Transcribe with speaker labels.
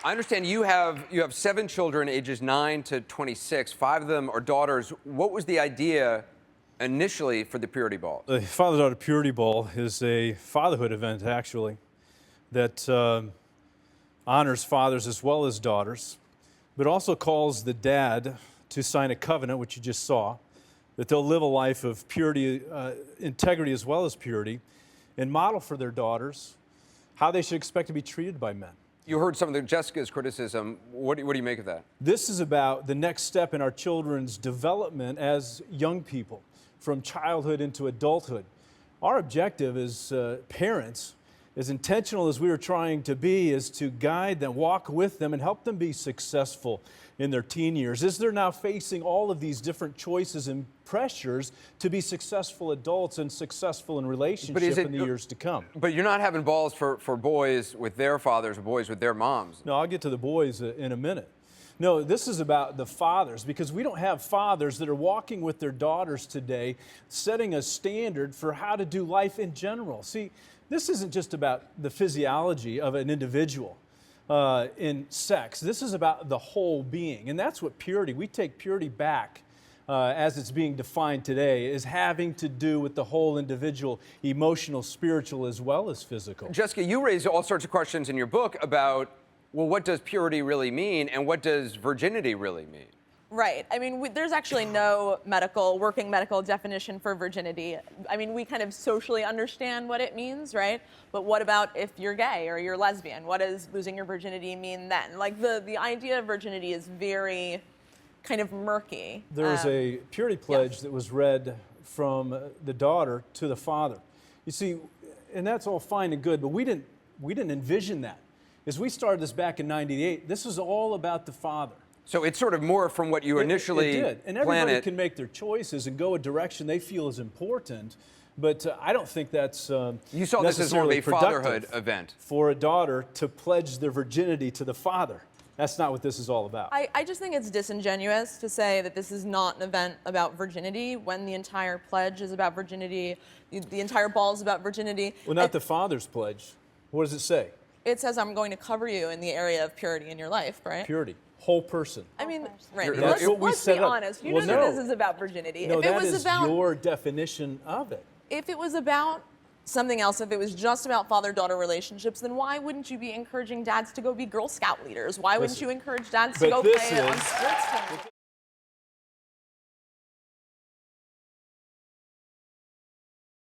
Speaker 1: I understand you have 7 children, ages 9 to 26. 5 of them are daughters. What was the idea initially for the Purity Ball?
Speaker 2: The Father-Daughter Purity Ball is a fatherhood event, actually, that honors fathers as well as daughters, but also calls the dad to sign a covenant, which you just saw, that they'll live a life of purity, integrity as well as purity, and model for their daughters how they should expect to be treated by men.
Speaker 1: You heard some of Jessica's criticism. What do you make of that?
Speaker 2: This is about the next step in our children's development as young people, from childhood into adulthood. Our objective as parents, as intentional as we are trying to be, is to guide them, walk with them, and help them be successful in their teen years, as they're now facing all of these different choices and pressures to be successful adults and successful in relationship in the years to come.
Speaker 1: But you're not having balls for boys with their fathers or boys with their moms.
Speaker 2: No, I'll get to the boys in a minute. No, this is about the fathers, because we don't have fathers that are walking with their daughters today, setting a standard for how to do life in general. See, this isn't just about the physiology of an individual in sex. This is about the whole being, and that's what purity, we take purity back as it's being defined today, is having to do with the whole individual, emotional, spiritual, as well as physical.
Speaker 1: Jessica, you raise all sorts of questions in your book about, well, what does purity really mean, and what does virginity really mean?
Speaker 3: Right. I mean, there's actually no working medical definition for virginity. I mean, we kind of socially understand what it means, right? But what about if you're gay or you're lesbian? What does losing your virginity mean then? Like, the idea of virginity is very kind of murky.
Speaker 2: There's a purity pledge that was read from the daughter to the father. You see, and that's all fine and good, but we didn't envision that. As we started this back in '98, this is all about the father.
Speaker 1: So it's sort of more from what you initially
Speaker 2: it did. And everybody can make their choices and go a direction they feel is important, but I don't think that's
Speaker 1: you saw this as more of a fatherhood event
Speaker 2: for a daughter to pledge their virginity to the father. That's not what this is all about.
Speaker 3: I just think it's disingenuous to say that this is not an event about virginity when the entire pledge is about virginity, the entire ball is about virginity.
Speaker 2: Well, not the father's pledge. What does it say?
Speaker 3: It says, I'm going to cover you in the area of purity in your life, right?
Speaker 2: Purity. Whole person.
Speaker 3: I mean, Randy,
Speaker 2: that's what we set
Speaker 3: let's be
Speaker 2: up.
Speaker 3: honest. You know that this is about virginity.
Speaker 2: No,
Speaker 3: if it
Speaker 2: that
Speaker 3: was
Speaker 2: is
Speaker 3: about
Speaker 2: your definition of it.
Speaker 3: If it was about something else, if it was just about father-daughter relationships, then why wouldn't you be encouraging dads to go be Girl Scout leaders? Why wouldn't you encourage dads to go play on sports teams?